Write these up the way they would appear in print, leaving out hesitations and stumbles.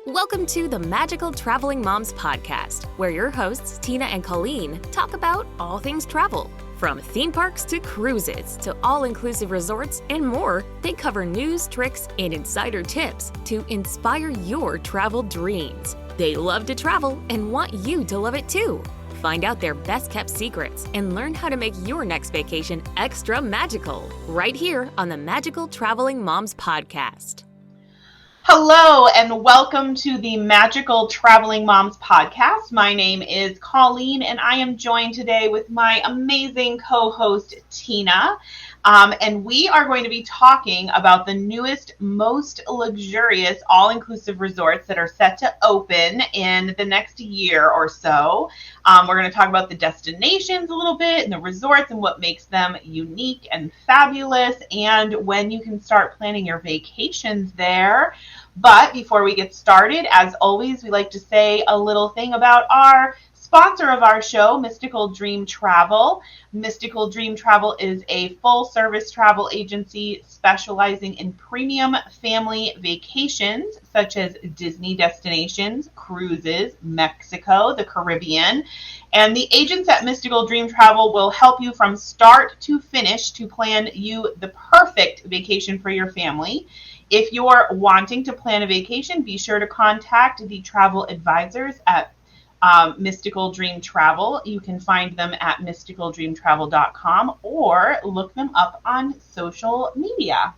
Welcome to the Magical Traveling Moms Podcast, where your hosts, Tina and Colleen, talk about all things travel. From theme parks to cruises to all-inclusive resorts and more, they cover news, tricks, and insider tips to inspire your travel dreams. They love to travel and want you to love it too. Find out their best-kept secrets and learn how to make your next vacation extra magical, right here on the Magical Traveling Moms Podcast. Hello and welcome to the Magical Traveling Moms Podcast. My name is Colleen and I am joined today with my amazing co-host Tina. And we are going to be talking about the newest, most luxurious all-inclusive resorts that are set to open in the next year or so. We're going to talk about the destinations a little bit and the resorts and what makes them unique and fabulous and when you can start planning your vacations there. But before we get started, as always, we like to say a little thing about our sponsor of our show, Mystical Dream Travel. Mystical Dream Travel is a full-service travel agency specializing in premium family vacations, such as Disney destinations, cruises, Mexico, the Caribbean. And the agents at Mystical Dream Travel will help you from start to finish to plan you the perfect vacation for your family. If you're wanting to plan a vacation, be sure to contact the travel advisors at Mystical Dream Travel. You can find them at mysticaldreamtravel.com or look them up on social media.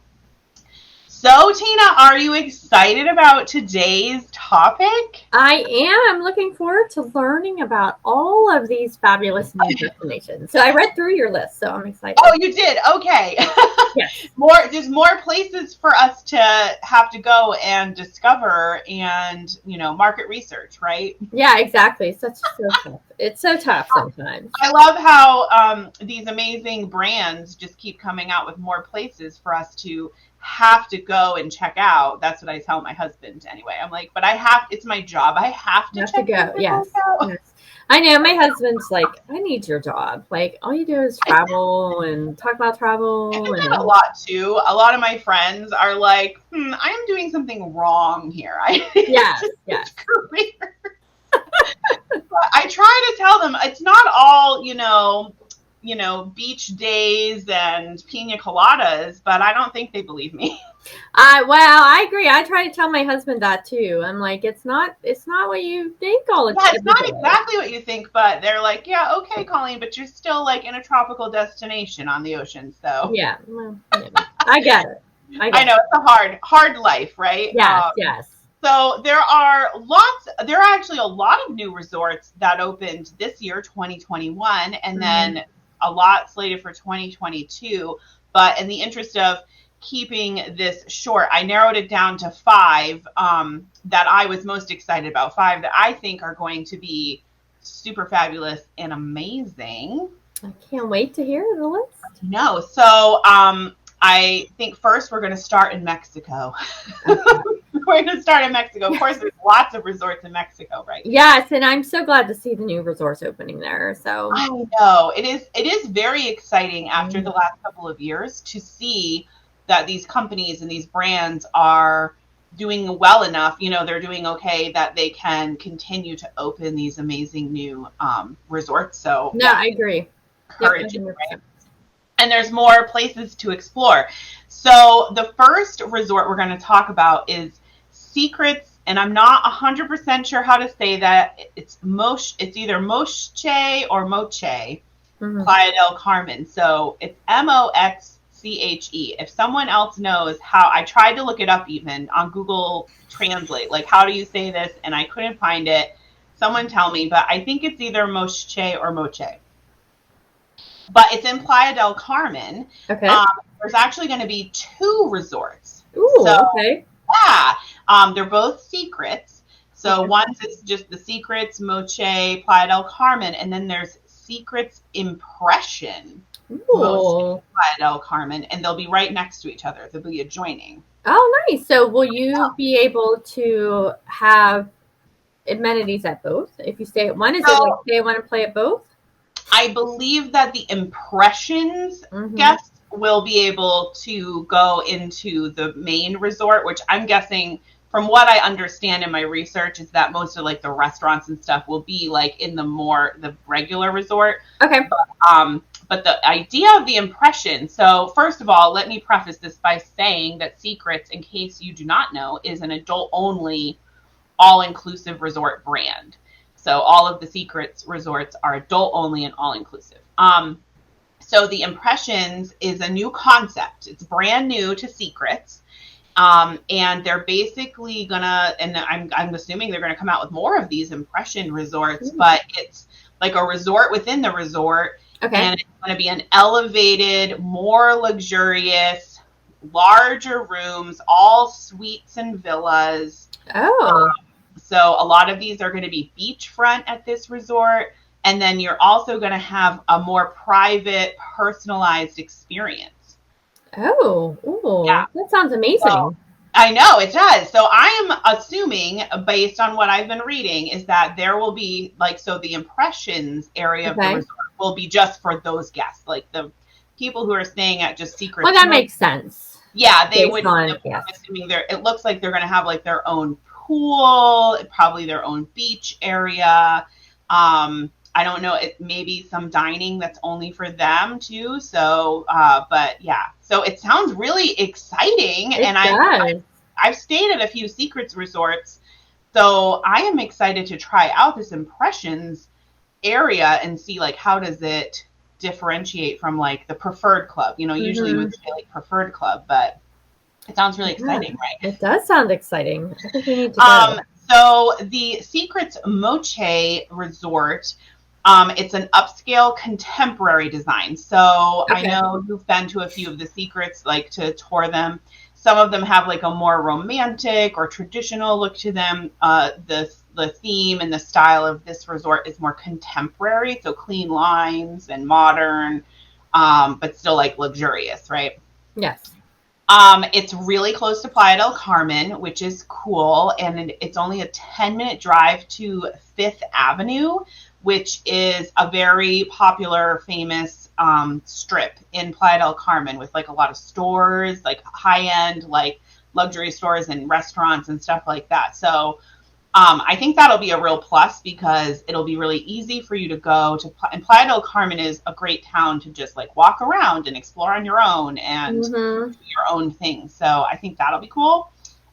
So, Tina, are you excited about today's topic? I am. I'm looking forward to learning about all of these fabulous new destinations. So I read through your list, so I'm excited. Oh, you did? Okay. Yes. There's more places for us to have to go and discover and, market research, right? Yeah, exactly. So tough. It's so tough sometimes. I love how these amazing brands just keep coming out with more places for us to have to go and check out. That's what I tell my husband anyway. I'm like, but it's my job. I have to go. Yes. I know. My husband's like, I need your job. Like, all you do is travel and talk about travel. I do that a lot too. A lot of my friends are like, I am doing something wrong here. Yes. Career. I try to tell them it's not all, beach days and pina coladas, but I don't think they believe me. I agree. I try to tell my husband that too. I'm like, it's not what you think all the time. Yeah, it's not exactly what you think, but they're like, yeah, okay, Colleen, but you're still like in a tropical destination on the ocean, so. Yeah, I get it. I know it's a hard life, right? Yes. So there are actually a lot of new resorts that opened this year, 2021, and then a lot slated for 2022. But in the interest of keeping this short, I narrowed it down to 5 that I was most excited about, 5 that I think are going to be super fabulous and amazing. I can't wait to hear the list. No, so I think first we're going to start in Mexico. Okay. We're going to start in Mexico. Of course, there's lots of resorts in Mexico, right? Yes, and I'm so glad to see the new resorts opening there. So I know it is very exciting after the last couple of years to see that these companies and these brands are doing well enough. They're doing okay that they can continue to open these amazing new resorts. So I agree. Encouraging, right? And there's more places to explore. So the first resort we're going to talk about is Secrets, and I'm not 100% sure how to say that. It's either Moche or Moche, Playa del Carmen. So it's Moxche. If someone else knows how, I tried to look it up even on Google Translate, like how do you say this, and I couldn't find it. Someone tell me, but I think it's either Moche or Moche. But it's in Playa del Carmen. Okay. There's actually going to be 2 resorts. Ooh, okay. Yeah. They're both Secrets. So one's is just the Secrets, Moche, Playa del Carmen, and then there's Secrets Impression, Moche, Playa del Carmen, and they'll be right next to each other. They'll be adjoining. Oh, nice. So will you be able to have amenities at both? If you stay at one, is it like they want to play at both? I believe that the Impressions guests will be able to go into the main resort, which I'm guessing from what I understand in my research is that most of like the restaurants and stuff will be like in the regular resort. Okay. But the idea of the impression, so first of all, let me preface this by saying that Secrets, in case you do not know, is an adult-only, all-inclusive resort brand. So all of the Secrets resorts are adult-only and all-inclusive. So the Impressions is a new concept. It's brand new to Secrets. And they're basically gonna, and I'm assuming they're gonna come out with more of these impression resorts, but it's like a resort within the resort. Okay. And it's going to be an elevated, more luxurious, larger rooms, all suites and villas. Oh. So a lot of these are going to be beachfront at this resort. And then you're also going to have a more private, personalized experience. Oh. Ooh, yeah. That sounds amazing. So, I know, it does. So I am assuming, based on what I've been reading, is that there will be, like, so the Impressions area of the resort will be just for those guests, like the people who are staying at just Secrets. Well, that makes sense. Yeah, they would. I'm assuming it looks like they're going to have like their own pool, probably their own beach area. I don't know, maybe some dining that's only for them too. So, but yeah, so it sounds really exciting. I've stayed at a few Secrets resorts, so I am excited to try out this Impressions area and see like how does it differentiate from like the Preferred Club. You know, usually you would say like Preferred Club, but it sounds really exciting, right? It does sound exciting. I think we need to go. So the Secrets Moche Resort, it's an upscale contemporary design. So I know you've been to a few of the Secrets, like to tour them. Some of them have like a more romantic or traditional look to them. The theme and the style of this resort is more contemporary, so clean lines and modern, but still like luxurious, right? Yes. It's really close to Playa del Carmen, which is cool, and it's only a 10-minute drive to Fifth Avenue, which is a very popular, famous strip in Playa del Carmen with like a lot of stores, like high-end, like luxury stores and restaurants and stuff like that. So I think that'll be a real plus because it'll be really easy for you to go to. And Playa del Carmen is a great town to just like walk around and explore on your own and do your own thing. So I think that'll be cool.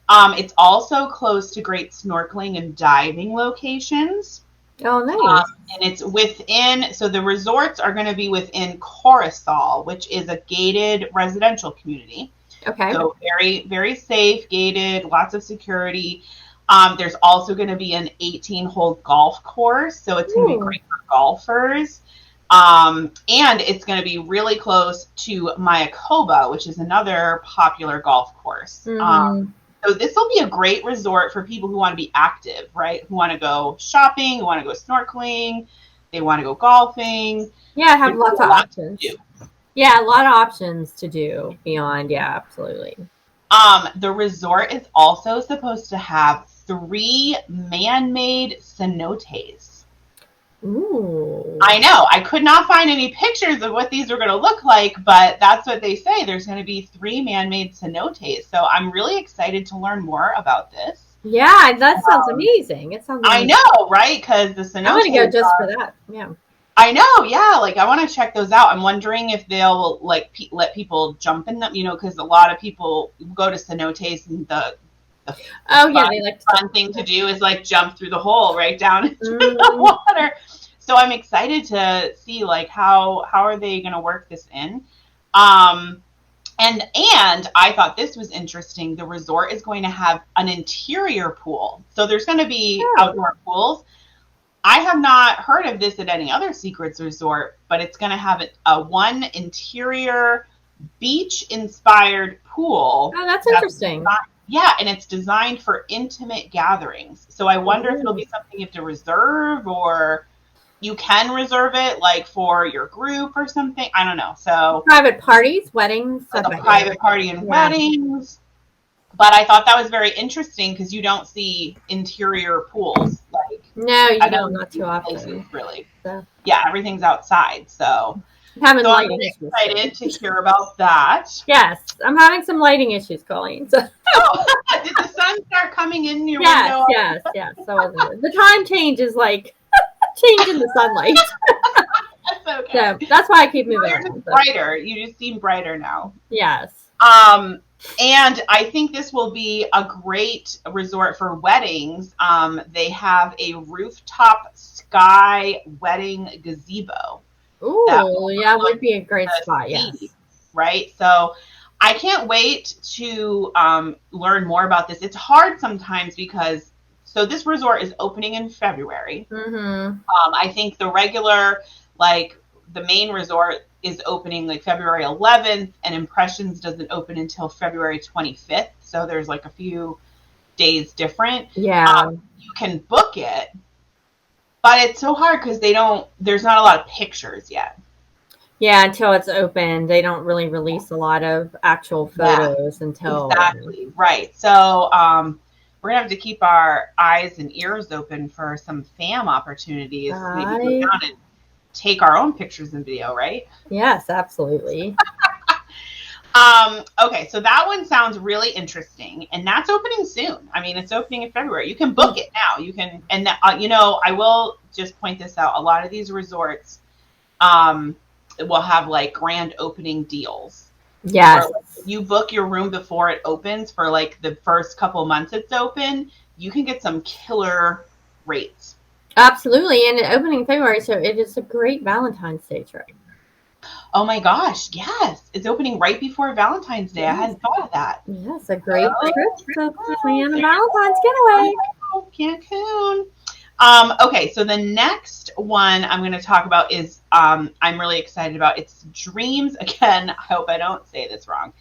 It's also close to great snorkeling and diving locations. Oh, nice. And it's within, so the resorts are going to be within Curacao, which is a gated residential community. Okay. So very, very safe, gated, lots of security. There's also going to be an 18-hole golf course, so it's going to be great for golfers. And it's going to be really close to Mayakoba, which is another popular golf course. So this will be a great resort for people who want to be active, right? Who want to go shopping, who want to go snorkeling, they want to go golfing. Yeah, have lots of options. Yeah, a lot of options to do beyond. Yeah, absolutely. The resort is also supposed to have 3 man-made cenotes. Ooh. I know. I could not find any pictures of what these are going to look like, but that's what they say. There's going to be 3 man-made cenotes. So I'm really excited to learn more about this. Yeah, that sounds amazing. It sounds amazing. I know, right? Because the cenotes. I want to go just for that. Yeah. I know, yeah. Like, I want to check those out. I'm wondering if they'll like let people jump in them, you know, because a lot of people go to cenotes and the fun thing to do is like jump through the hole right down into the water. So I'm excited to see like how are they going to work this in. And I thought this was interesting. The resort is going to have an interior pool. So there's going to be outdoor pools. I have not heard of this at any other Secrets resort, but it's going to have a one interior beach-inspired pool. Oh, that's interesting. Yeah, and it's designed for intimate gatherings. So I wonder if it'll be something you have to reserve, or you can reserve it like for your group or something. I don't know. So private parties, weddings, like a private party and weddings. But I thought that was very interesting because you don't see interior pools. Like, no, you don't, not too often. Really. So. Yeah, everything's outside. So having So I'm lighting really issues. excited to hear about that. Yes, I'm having some lighting issues, Colleen. So. Oh, did the sun start coming in your window? Yes. So the time change is like changing the sunlight. That's okay. So that's why I keep moving You're around. just brighter. You just seem brighter now. Yes. And I think this will be a great resort for weddings. They have a rooftop sky wedding gazebo. Ooh, yeah, would be a great spot. Yes. Right. So I can't wait to learn more about this. It's hard sometimes because this resort is opening in February. Mm-hmm. I think the regular, like the main resort, is opening like February 11th, and Impressions doesn't open until February 25th. So there's like a few days different. Yeah. You can book it, but it's so hard because there's not a lot of pictures yet. Yeah, until it's open, they don't really release a lot of actual photos until. Exactly. Right. So we're gonna have to keep our eyes and ears open for some fam opportunities. Maybe go down and take our own pictures and video, right? Yes, absolutely. Okay, so that one sounds really interesting, and that's opening soon. I mean, it's opening in February. You can book it now. You can, and I will just point this out. A lot of these resorts, will have like grand opening deals. Yes. You book your room before it opens for like the first couple months it's open, you can get some killer rates. Absolutely, and opening February, so it is a great Valentine's Day trip. Oh my gosh, yes. It's opening right before Valentine's Day. Yes. I hadn't thought of that. Yes, a great trip to plan a Valentine's getaway. Oh, Cancun. Okay, so the next one I'm going to talk about is I'm really excited about. It's Dreams. Again, I hope I don't say this wrong.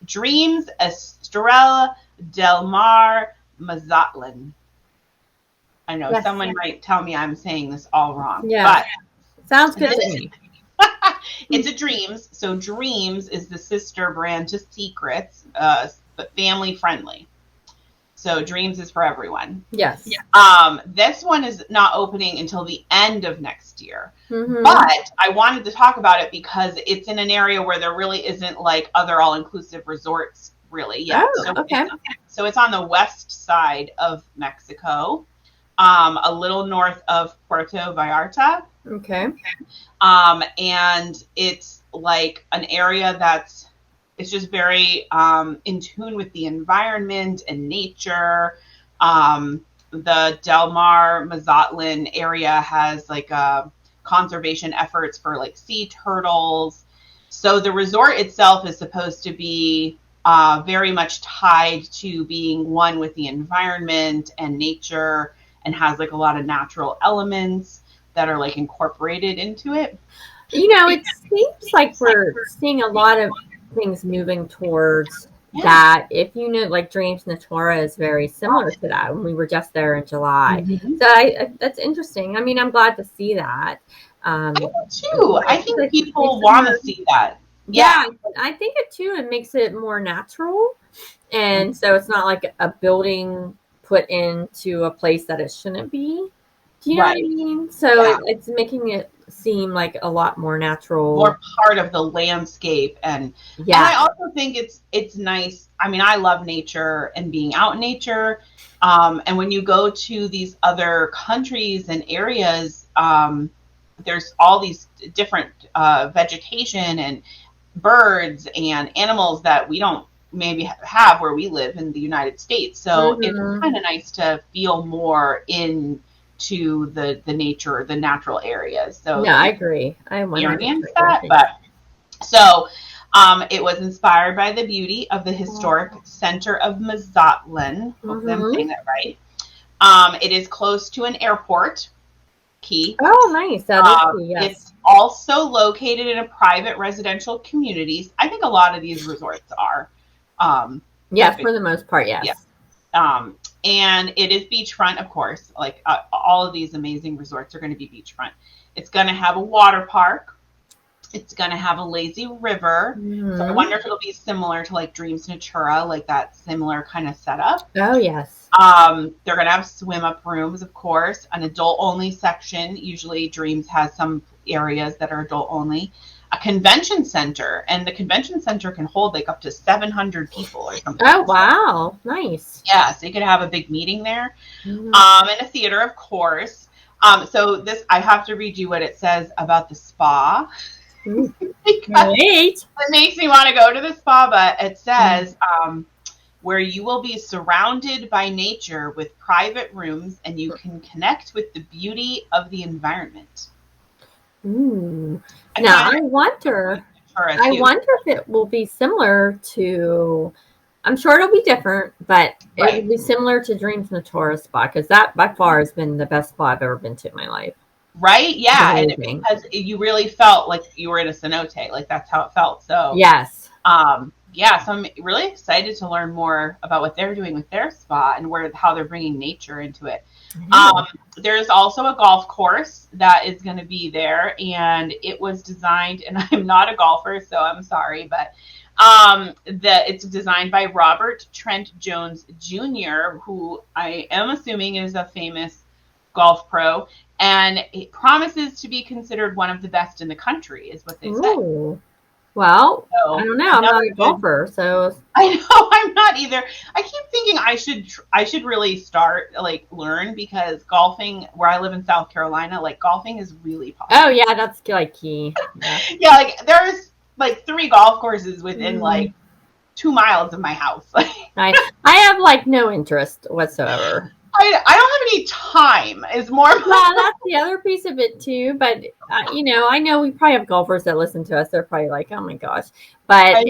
Dreams Estrella del Mar Mazatlan. I know someone might tell me I'm saying this all wrong. Yeah, but sounds good to me. It's a Dreams. So Dreams is the sister brand to Secrets, but family friendly. So Dreams is for everyone. Yes. This one is not opening until the end of next year. Mm-hmm. But I wanted to talk about it because it's in an area where there really isn't like other all-inclusive resorts really yet. Oh, okay. So it's on the west side of Mexico, a little north of Puerto Vallarta. Okay. And it's like an area it's just very in tune with the environment and nature. The Del Mar Mazatlan area has like conservation efforts for like sea turtles. So the resort itself is supposed to be very much tied to being one with the environment and nature, and has like a lot of natural elements that are like incorporated into it. It seems like we're seeing a lot of things moving towards that. If like Dreams Natura is very similar to that when we were just there in July. Mm-hmm. So that's interesting. I mean, I'm glad to see that. I do too. I think people want to see that. Yeah, I think it too. It makes it more natural, and so it's not like a building put into a place that it shouldn't be. Do you know what I mean? So it's making it seem like a lot more natural, more part of the landscape. And I also think it's nice. I mean, I love nature and being out in nature. And when you go to these other countries and areas, there's all these different vegetation and birds and animals that we don't maybe have where we live in the United States. So it's kind of nice to feel more into the nature, the natural areas. So I agree. I experience that. But so it was inspired by the beauty of the historic center of Mazatlan. Hope I'm saying that right. It is close to an airport. Key. Oh, nice. That is key, yes. It's also located in a private residential communities. I think a lot of these resorts are. Yes, for the most part, yes. Yeah. And it is beachfront, of course. Like all of these amazing resorts are going to be beachfront. It's going to have a water park. It's going to have a lazy river. Mm-hmm. So I wonder if it'll be similar to like Dreams Natura, like that similar kind of setup. Oh, yes. They're going to have swim up rooms, of course, an adult only section. Usually Dreams has some areas that are adult only. a convention center, and the convention center can hold like up to 700 people or something. Oh, wow. Nice. Yeah, so you could have a big meeting there. Mhm. And a theater, of course. So this, I have to read you what it says about the spa. Ooh, Because great. it makes me want to go to the spa, but it says where you will be surrounded by nature with private rooms and you can connect with the beauty of the environment. Ooh. Now, I wonder if it will be similar to, I'm sure it'll be different, but it will be similar to Dreams Natura Spa, because that by far has been the best spa I've ever been to in my life. Right? Yeah. And Amazing. because you really felt like you were in a cenote, like that's how it felt. So Yes. yeah, so I'm really excited to learn more about what they're doing with their spa and how they're bringing nature into it. There's also a golf course that is going to be there, and it was designed, and I'm not a golfer, so I'm sorry, but it's designed by Robert Trent Jones Jr., who I am assuming is a famous golf pro, and it promises to be considered one of the best in the country, is what they say. Well, So, I don't know. I'm not a golfer, so I know I'm not either. I keep thinking I should really start learn, because golfing, where I live in South Carolina, like golfing is really popular. Oh yeah, that's like key. Yeah, Yeah, like there's like 3 golf courses within like 2 miles of my house. I have like no interest whatsoever. I don't have any time. Is more. Well, that's the other piece of it too. But I know we probably have golfers that listen to us. They're probably like, "Oh my gosh," but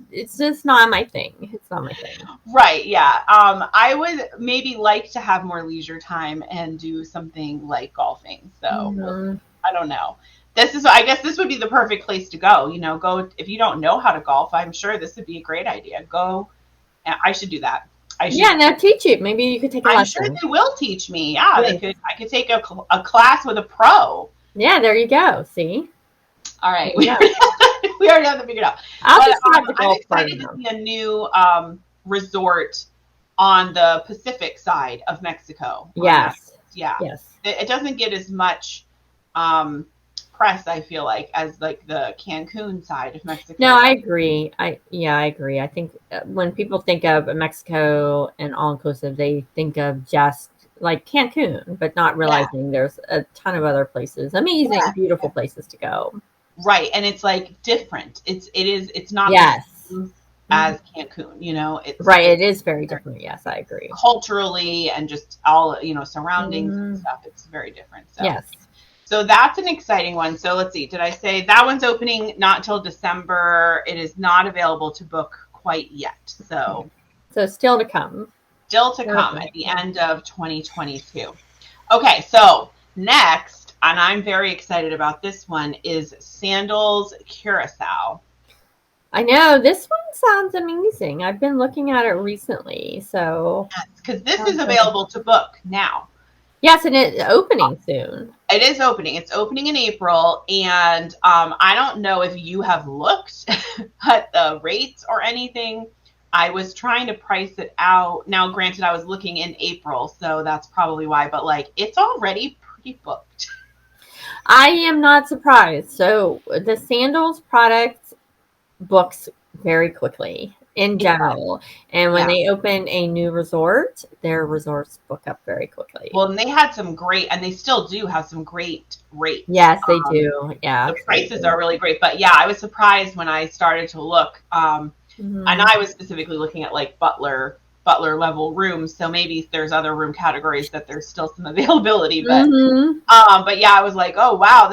it's just not my thing. It's not my thing. Right? Yeah. I would maybe like to have more leisure time and do something like golfing. So I don't know. I guess this would be the perfect place to go. Go if you don't know how to golf. I'm sure this would be a great idea. Go. I should do that. Now teach you. Maybe you could take a lesson. I'm sure they will teach me. Yeah, I could take a class with a pro. Yeah, there you go. See? All right. We already have to figure it out. I'm excited to see a new resort on the Pacific side of Mexico. Yes. Yeah. Yes. It doesn't get as much press, I feel like, as like the Cancun side of Mexico. No, I agree. I agree. I think when people think of Mexico and all inclusive, they think of just like Cancun, but not realizing there's a ton of other places, amazing, beautiful places to go. Right, and it's like different. It's not as Cancun. It is very different. Yes, I agree. Culturally and just all surroundings and stuff. It's very different. So. Yes. So that's an exciting one. So let's see. Did I say that one's opening not until December? It is not available to book quite yet. So still to come. Still to come at the end of 2022. Okay, so next, and I'm very excited about this one, is Sandals Curacao. I know, this one sounds amazing. I've been looking at it recently. So because this is available to book now. Yes, and it's opening soon. It is opening. It's opening in April, and I don't know if you have looked at the rates or anything. I was trying to price it out. Now, granted, I was looking in April, so that's probably why. But it's already pretty booked. I am not surprised. So the Sandals product books very quickly in general. And when they open a new resort, their resorts book up very quickly. Well, and they had some great, and they still do have some great rates. Yes, they do. Yeah. The prices are really great. But yeah, I was surprised when I started to look. And I was specifically looking at butler level rooms. So maybe there's other room categories that there's still some availability. But but yeah, I was like, oh wow,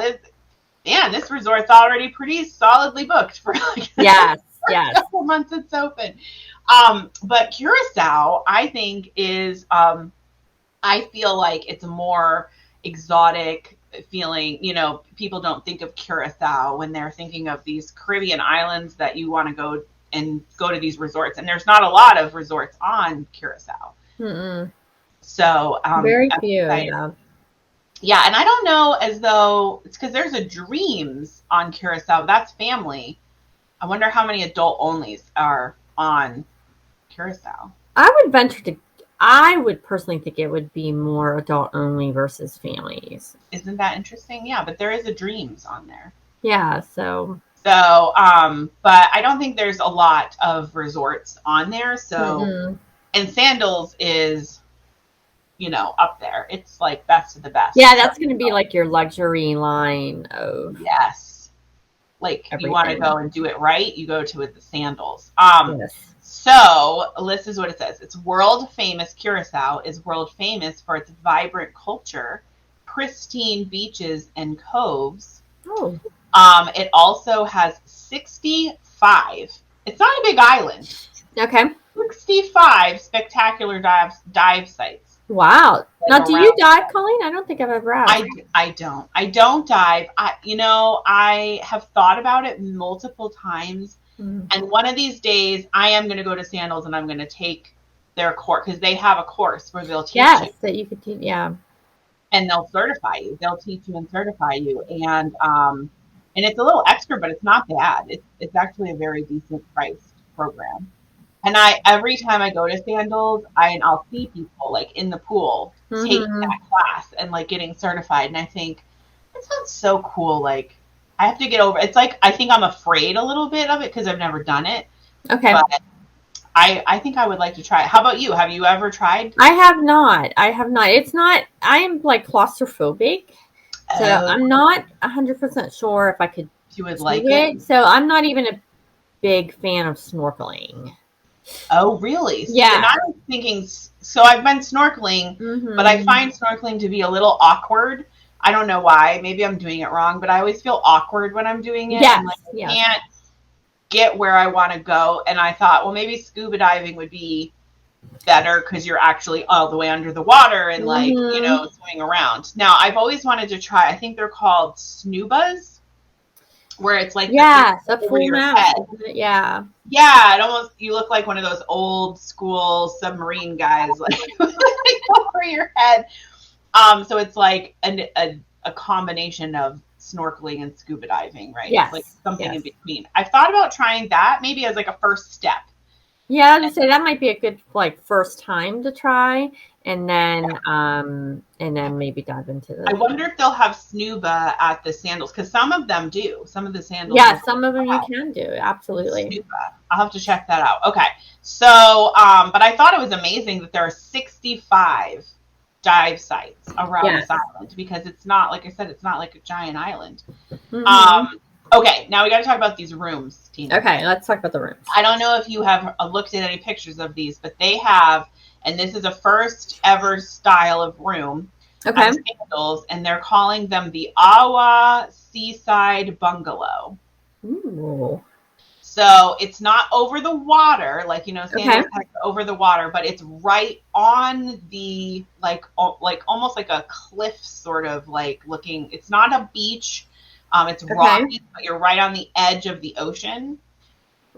this resort's already pretty solidly booked for a couple months it's open. But Curacao, I think, is I feel like it's a more exotic feeling. People don't think of Curacao when they're thinking of these Caribbean islands that you want to go to these resorts, and there's not a lot of resorts on Curacao. So very few. Yeah, and I don't know, as though it's because there's a Dreams on Curacao. That's family. I wonder how many adult onlys are on Curacao. I would personally think it would be more adult only versus families. Isn't that interesting? Yeah, but there is a Dreams on there. Yeah, so So, but I don't think there's a lot of resorts on there. So, and Sandals is, up there. It's like best of the best. Yeah, that's going to be like your luxury line of yes. Like everything. If you want to go and do it right, you go to the Sandals. Yes. So this is what it says. It's world famous. Curacao is world famous for its vibrant culture, pristine beaches and coves. Oh. It also has 65. It's not a big island. Okay. 65 spectacular dive sites. Wow. Now, do you dive, Colleen? I don't think I've ever asked. I don't dive. I have thought about it multiple times. And one of these days, I am going to go to Sandals and I'm going to take their course because they have a course where they'll teach you. Yes, that you could teach. Yeah. And they'll certify you. They'll teach you and certify you. And it's a little extra, but it's not bad. It's actually a very decent priced program. And every time I go to Sandals, I'll see people like in the pool taking that class and like getting certified. And I think that sounds so cool. Like I have to get over. It's like I think I'm afraid a little bit of it because I've never done it. Okay. But I think I would like to try it. How about you? Have you ever tried? I have not. It's not. I am like claustrophobic, so I'm not 100% sure if I could. You would like it. So I'm not even a big fan of snorkeling. Oh, really? Yeah. And I was thinking. So I've been snorkeling, but I find snorkeling to be a little awkward. I don't know why. Maybe I'm doing it wrong, but I always feel awkward when I'm doing it. Yes, I can't get where I want to go. And I thought, well, maybe scuba diving would be better because you're actually all the way under the water and swimming around. Now, I've always wanted to try, I think they're called snoobas, where it's like a full mouth. Yeah. Yeah, you look like one of those old school submarine guys, like over your head. So it's like a combination of snorkeling and scuba diving, right? Yes. Like something in between. I've thought about trying that maybe as like a first step. Yeah, I was gonna say that might be a good like first time to try, and then maybe dive into the. I wonder if they'll have snuba at the Sandals because some of them do. Some of the Sandals. Yeah, some of them you can do absolutely. Snuba. I'll have to check that out. Okay, so but I thought it was amazing that there are 65 dive sites around this island because it's not, like I said, it's not like a giant island. Okay, now we got to talk about these rooms, Tina. Okay, let's talk about the rooms. I don't know if you have looked at any pictures of these, but they have, and this is a first ever style of room. Okay. Sandals, and they're calling them the Awa Seaside Bungalow. Ooh. So it's not over the water, like, Sandals has over the water, but it's right on the, like almost like a cliff sort of like looking. It's not a beach. It's rocky, but you're right on the edge of the ocean.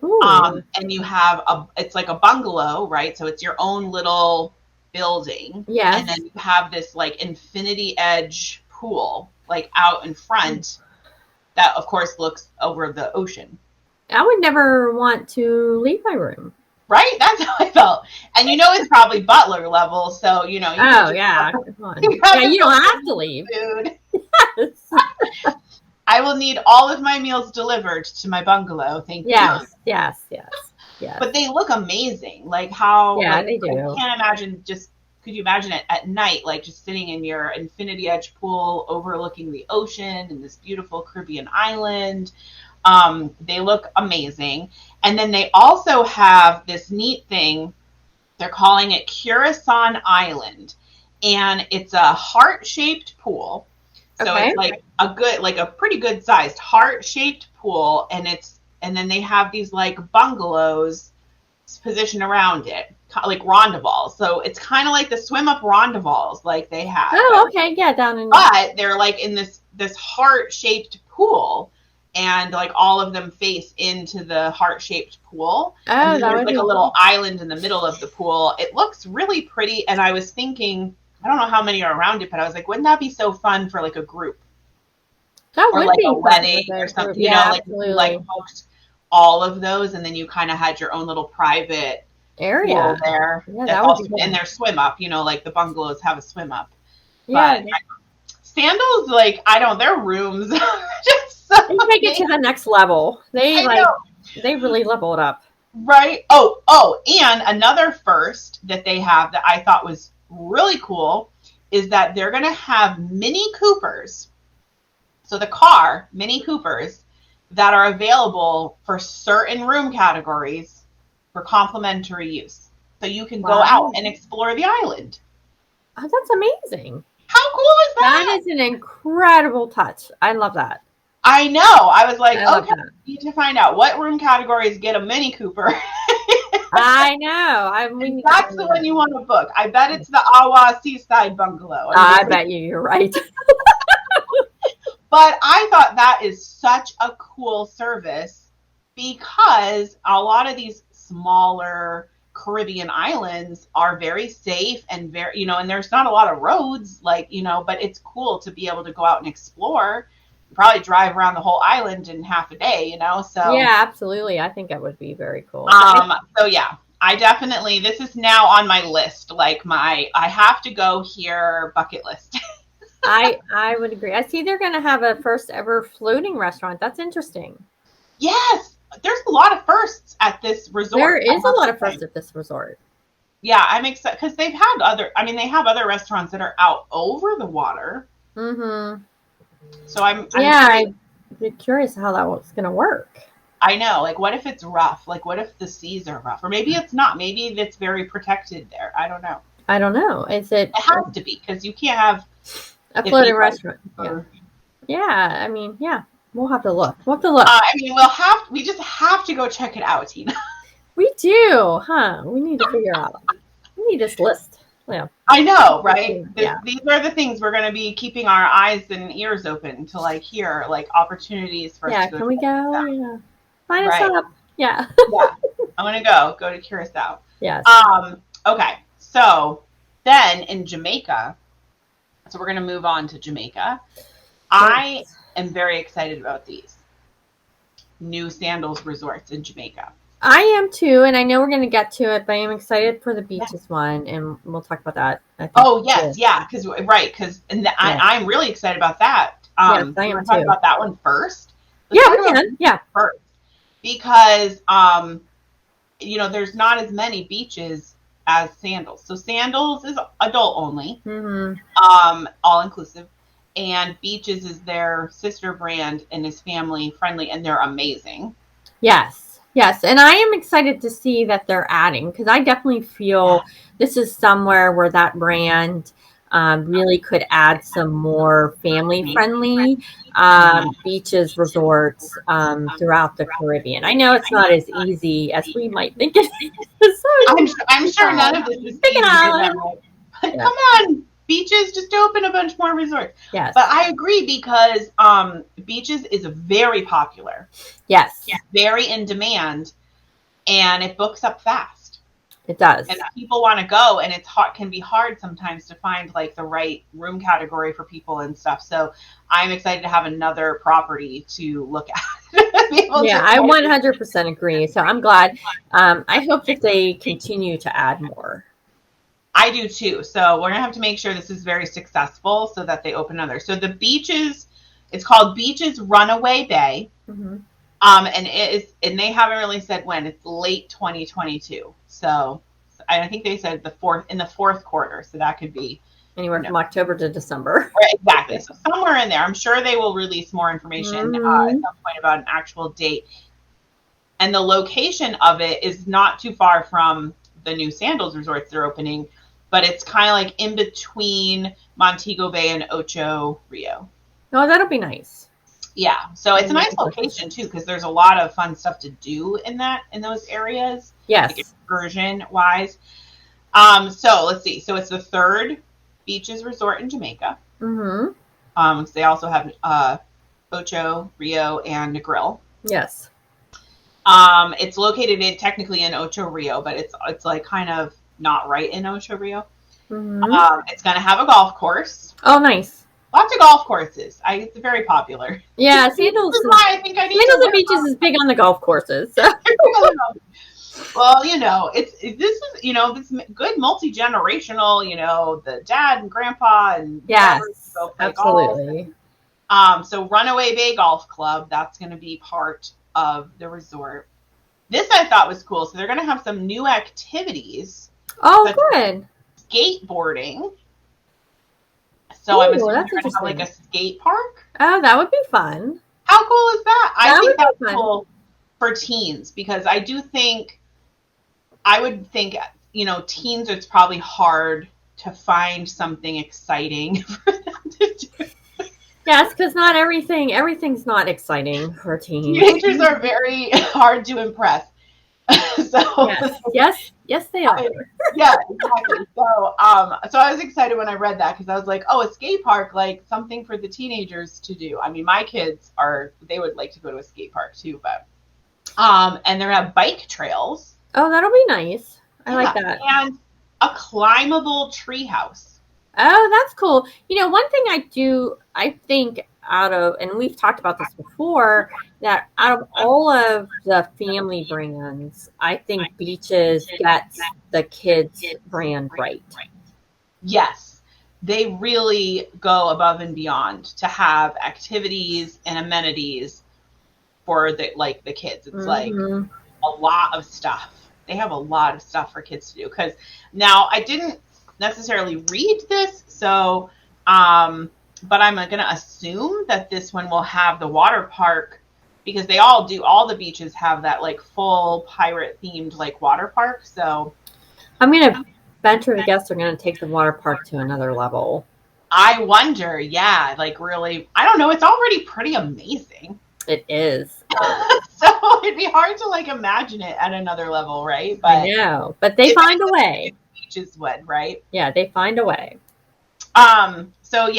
And you have it's like a bungalow, right? So it's your own little building. Yeah. And then you have this like infinity edge pool, like out in front that of course looks over the ocean. I would never want to leave my room. Right? That's how I felt. And it's probably butler level, so you Come on. You don't have to leave. Food. Yes. I will need all of my meals delivered to my bungalow. Thank you. Yes. But they look amazing. Like how they do. I can't imagine could you imagine it at night, like just sitting in your infinity edge pool overlooking the ocean in this beautiful Caribbean island. They look amazing. And then they also have this neat thing. They're calling it Curacao Island. And it's a heart-shaped pool. So it's like a pretty good sized heart-shaped pool. And then they have these like bungalows positioned around it, like rondavalles. So it's kind of like the swim up rondavalles like they have. Oh, okay. Yeah, down in. But they're like in this heart-shaped pool. And like all of them face into the heart-shaped pool. Oh, and there's like a little island in the middle of the pool. It looks really pretty. And I was thinking, I don't know how many are around it, but I was like, wouldn't that be so fun for like a group? That or would like be a wedding or something. Absolutely. Like hooked all of those, and then you kind of had your own little private area there. Yeah, that would be cool. And their swim up. Like the bungalows have a swim up. Yeah. But Sandals, like their rooms just They take it to the next level. They really level it up. Right. Oh, and another first that they have that I thought was really cool is that they're going to have Mini Coopers. So the car, Mini Coopers, that are available for certain room categories for complimentary use. So you can go out and explore the island. Oh, that's amazing. How cool is that? That is an incredible touch. I love that. I know. I was like, okay, I need to find out what room categories get a Mini Cooper. I know. That's the one you want to book. I bet it's the Awa Seaside Bungalow. I bet you're right. But I thought that is such a cool service because a lot of these smaller Caribbean islands are very safe and very, and there's not a lot of roads, but it's cool to be able to go out and explore. Probably drive around the whole island in half a day, so. Yeah, absolutely. I think that would be very cool. So yeah, I definitely, this is now on my list, I have to go here bucket list. I would agree. I see they're going to have a first ever floating restaurant. That's interesting. Yes. There's a lot of firsts at this resort. There is a lot of firsts at this resort. Yeah, I'm excited because they have other restaurants that are out over the water. Mm-hmm. So I'm curious how that was going to work. I know. What if it's rough? What if the seas are rough? Or maybe it's not. Maybe it's very protected there. I don't know. It has to be because you can't have a floating restaurant. Yeah. We'll have to look. We just have to go check it out, Tina. We do, huh? We need to figure out. We need this list. Yeah. I know, right? These are the things we're going to be keeping our eyes and ears open to hear opportunities for us to go. Can we go? Yeah. Sign us up. Yeah. I'm going to go to Curacao. Yes. Okay. So then in Jamaica, so we're going to move on to Jamaica. I am very excited about these new Sandals resorts in Jamaica. I am too, and I know we're going to get to it, but I am excited for the beaches one, and we'll talk about that. Because I'm really excited about that. Yes, I am too. Talk about that one first. We can. Yeah, first, because there's not as many beaches as Sandals. So Sandals is adult only, all inclusive. And Beaches is their sister brand and is family friendly, and they're amazing. Yes. And I am excited to see that they're adding, because I definitely feel this is somewhere where that brand really could add some more family friendly beaches, resorts throughout the Caribbean. I know it's not as easy as we might think it is. I'm sure none of this is easy. But come on. Beaches, just open a bunch more resorts. Yes. But I agree because Beaches is very popular. Yes. Very in demand, and it books up fast. It does. And people want to go, and can be hard sometimes to find the right room category for people and stuff. So I'm excited to have another property to look at. I 100% agree. So I'm glad. I hope that they continue to add more. I do too. So we're going to have to make sure this is very successful so that they open another. So the Beaches, it's called Beaches Runaway Bay. Mm-hmm. And they haven't really said when. It's late 2022. So I think they said in the fourth quarter. So that could be anywhere from October to December. Right, exactly. So somewhere in there. I'm sure they will release more information at some point about an actual date. And the location of it is not too far from the new Sandals resorts they're opening. But it's kind of in between Montego Bay and Ocho Rio. Oh, that'll be nice. Yeah. So it's a nice location too, because there's a lot of fun stuff to do in those areas. Yes. Excursion wise. So let's see. So it's the third Beaches resort in Jamaica. Mm-hmm. So they also have Ocho Rio and Negril. Yes. It's located technically in Ocho Rio, but it's kind of not right in Ocho Rio. Mm-hmm. It's going to have a golf course. Oh, nice. Lots of golf cources. It's very popular. Yeah, Sandals and Beaches is big on the golf courses. So. Well, this is good multi-generational, the dad and grandpa and yes, absolutely. So Runaway Bay Golf Club, that's going to be part of the resort. This I thought was cool. So they're going to have some new activities. Oh, good. Skateboarding. So I'm assuming they're going to have like a skate park. Oh, that would be fun. How cool is that? I think that's cool for teens, because I would think, teens, it's probably hard to find something exciting for them to do. Yes, because not everything's not exciting for teens. Teenagers are very hard to impress. Yes, they are. Yeah, exactly. So I was excited when I read that, because I was like, oh, a skate park, like something for the teenagers to do. I mean, my kids they would like to go to a skate park too, but and they're gonna have bike trails. Oh, that'll be nice. I like that. And a climbable treehouse. Oh, that's cool. One thing I think and we've talked about this before, that out of all of the family brands, I think Beaches gets the kids brand right. Yes. They really go above and beyond to have activities and amenities for the kids. It's like a lot of stuff. They have a lot of stuff for kids to do. Because now I didn't necessarily read this, so but I'm going to assume that this one will have the water park, because they all the beaches have that like full pirate themed like water park. So I'm going to venture to guess they're going to take the water park to another level. I wonder, yeah, like really, I don't know. It's already pretty amazing. It is. So it'd be hard to like imagine it at another level, right? But I know, but they find a way. Beaches would, right? Yeah, they find a way. So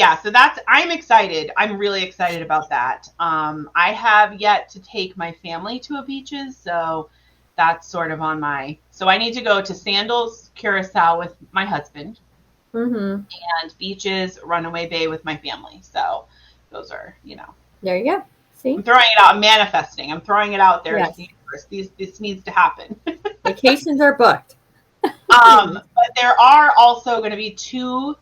I'm excited. I'm really excited about that. I have yet to take my family to a Beaches, so that's sort of so I need to go to Sandals Curacao with my husband, and Beaches, Runaway Bay with my family. So those are, There you go. See? I'm throwing it out. I'm manifesting. I'm throwing it out there. Yes. To the universe. This needs to happen. Vacations are booked. But there are also going to be two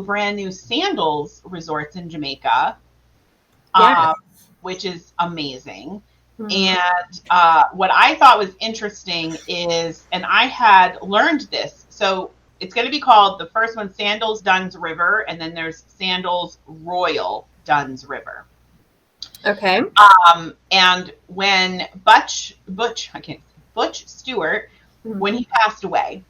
brand new Sandals resorts in Jamaica, which is amazing. And what I thought was interesting is, and I had learned this, so it's going to be called, the first one, Sandals Duns River, and then there's Sandals Royal Duns River. Okay. And when Butch Stewart, when he passed away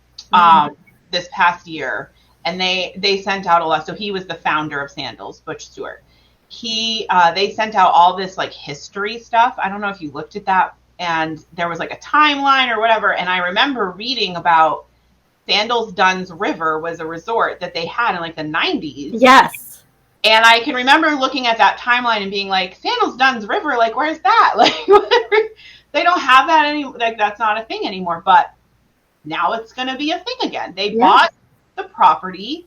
this past year, and they sent out a lot. So he was the founder of Sandals, Butch Stewart. They sent out all this like history stuff. I don't know if you looked at that, and there was like a timeline or whatever. And I remember reading about Sandals Duns River was a resort that they had in like the 90s. Yes. And I can remember looking at that timeline and being like, Sandals Duns River, like, where's that? Like, they don't have that anymore. Like, that's not a thing anymore. But now it's going to be a thing again. They bought the property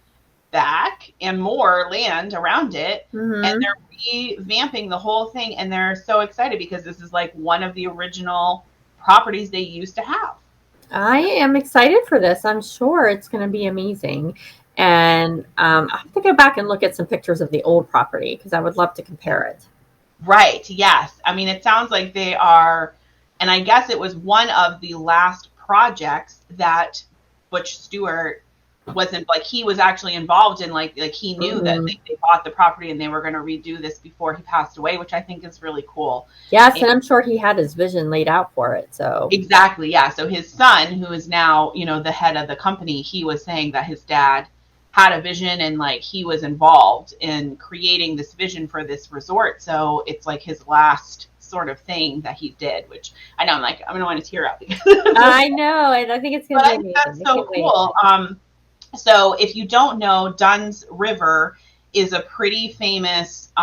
back and more land around it, and they're revamping the whole thing. And they're so excited because this is like one of the original properties they used to have. I am excited for this. I'm sure it's going to be amazing. And I have to go back and look at some pictures of the old property, because I would love to compare it. Right. Yes. I mean, it sounds like they are, and I guess it was one of the last projects that Butch Stewart wasn't, like, he was actually involved in, like he knew that they bought the property and they were going to redo this before he passed away, which I think is really cool. Yes. And I'm sure he had his vision laid out for it. So exactly. Yeah. So his son, who is now, the head of the company, he was saying that his dad had a vision and like he was involved in creating this vision for this resort. So it's like his last sort of thing that he did, which I know I'm going to want to tear up. I know. And I think it's going to be amazing. That's so cool. So if you don't know, Duns River is a pretty famous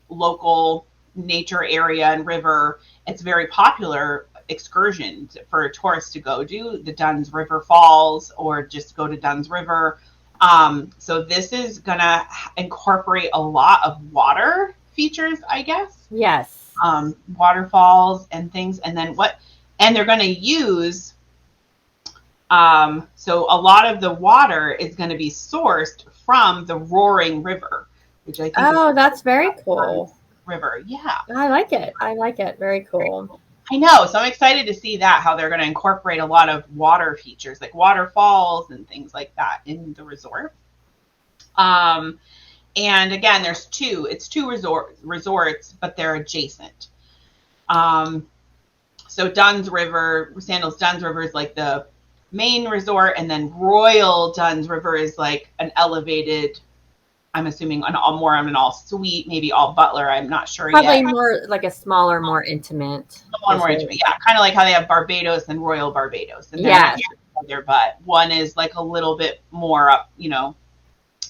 local nature area and river. It's very popular excursion for tourists to go do, the Duns River Falls, or just go to Duns River. So this is going to incorporate a lot of water features, I guess. Yes. Waterfalls and things. And then they're going to use, so a lot of the water is going to be sourced from the roaring river, which I think that's very cool. River. Yeah. I like it. Very cool. I know. So I'm excited to see that, how they're going to incorporate a lot of water features like waterfalls and things like that in the resort. And again, it's two resorts, but they're adjacent. So Sandals Duns River is like the main resort, and then Royal Duns River is like an elevated, I'm assuming an all suite, maybe all butler. I'm not sure Probably yet. Probably more like a smaller, more intimate. More intimate, yeah. Kind of like how they have Barbados and Royal Barbados. And but one is like a little bit more up,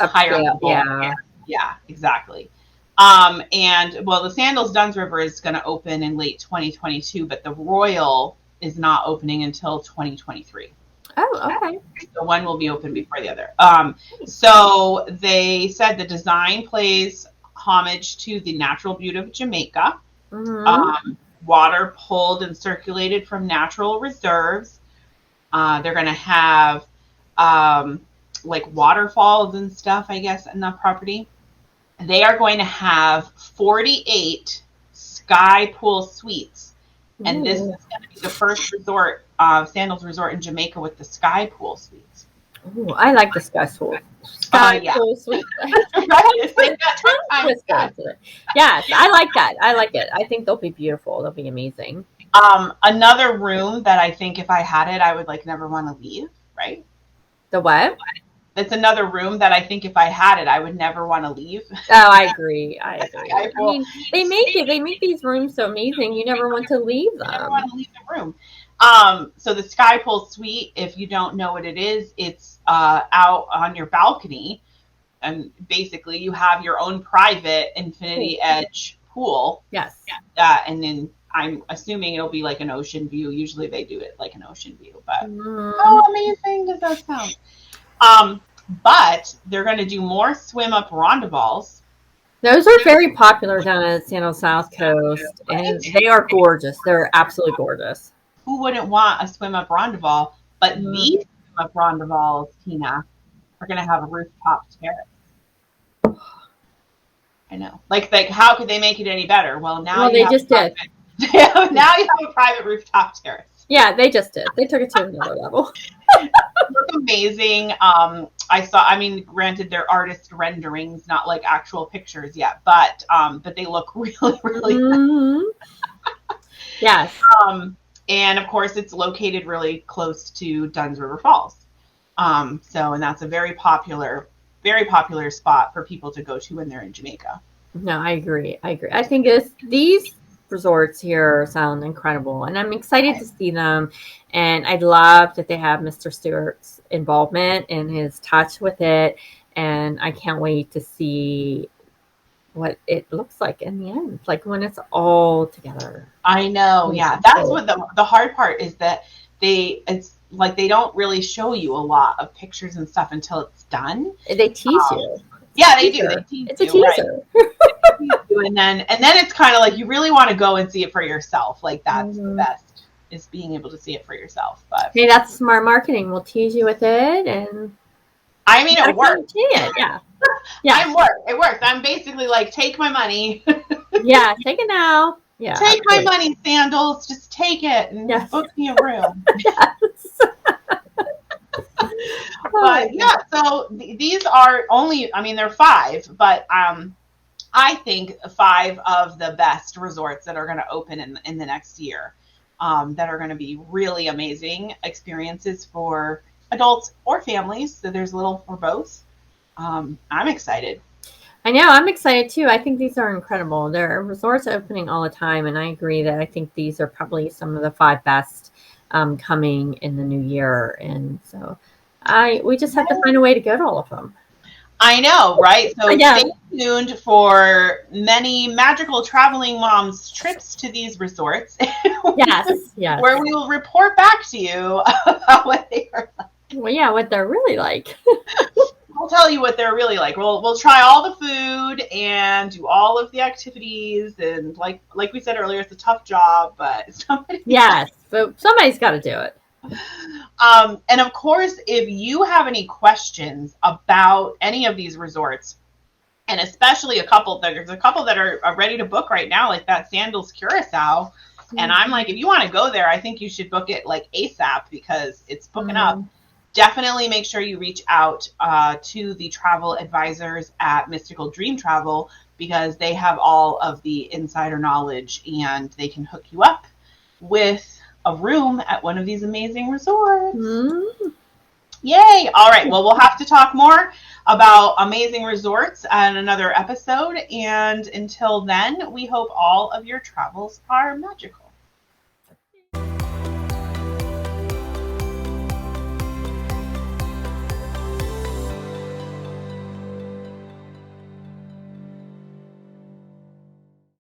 higher level. Yeah, exactly. And well, the Sandals Duns River is going to open in late 2022, but the Royal is not opening until 2023. Oh, okay. So one will be open before the other. So they said the design plays homage to the natural beauty of Jamaica. Mm-hmm. Water pulled and circulated from natural reserves. They're going to have like waterfalls and stuff, I guess, in the property. They are going to have 48 sky pool suites. And this is going to be the first Sandals Resort in Jamaica with the sky pool suites. Ooh, I like the sky pool. Pool suite. Yes, I like that. I like it. I think they'll be beautiful. They'll be amazing. Another room that I think if I had it, I would like never want to leave, right? The what? That's another room that I think if I had it, I would never want to leave. Oh, I agree. I mean, they make these rooms so amazing. You never want to leave them. You never want to leave the room. So the Sky Pool Suite, if you don't know what it is, it's out on your balcony. And basically you have your own private infinity edge pool. Yes. And then I'm assuming it'll be like an ocean view. Usually they do it like an ocean view, but how amazing does that sound? But they're going to do more swim up rondaballs. Those are very popular down at Sandals South Coast, and they are gorgeous. They're absolutely gorgeous. Who wouldn't want a swim up rondaball? But these swim up rondaballs, Tina, are going to have a rooftop terrace. I know. Like how could they make it any better? Well, now they just did. Now you have a private rooftop terrace. Yeah, they just did. They took it to another level. Look amazing. Granted, they're artist renderings, not like actual pictures yet, but they look really, really nice. Yes. And of course, it's located really close to Duns River Falls. And that's a very popular spot for people to go to when they're in Jamaica. No, I agree. I think these resorts here sound incredible, and I'm excited to see them. And I love that they have Mr. Stewart's involvement and his touch with it, and I can't wait to see what it looks like in the end, like when it's all together. I know. Yeah, that's what the hard part is, that it's like they don't really show you a lot of pictures and stuff until it's done. They tease you. Yeah, they do. It's a teaser. Right? and then it's kind of like you really want to go and see it for yourself. Like that's the best, is being able to see it for yourself. But hey, that's smart marketing. We'll tease you with it, and I mean, it works. Yeah. It works. I'm basically like, take my money. Yeah, take it now. Yeah, take my money, Sandals. Just take it and book me a room. Yes. But yeah, so these are only, they're 5, but I think 5 of the best resorts that are going to open in the next year, that are going to be really amazing experiences for adults or families. So there's a little for both. I'm excited. I know, I'm excited too. I think these are incredible. There are resorts opening all the time, and I agree that I think these are probably some of the 5 best coming in the new year. And so we just have to find a way to go to all of them. I know, right? So stay tuned for many magical traveling moms trips to these resorts. Yes. Where we will report back to you about what they are like. Well, yeah, what they're really like. We'll tell you what they're really like. We'll try all the food and do all of the activities, and like we said earlier, it's a tough job, but but somebody's got to do it. And of course, if you have any questions about any of these resorts, And especially there's a couple that are ready to book right now, like that Sandals Curacao. And I'm like, if you want to go there, I think you should book it like ASAP because it's booking up. Definitely make sure you reach out to the travel advisors at Mystical Dream Travel because they have all of the insider knowledge and they can hook you up with a room at one of these amazing resorts. Yay! All right. Well, we'll have to talk more about amazing resorts on another episode. And until then, we hope all of your travels are magical.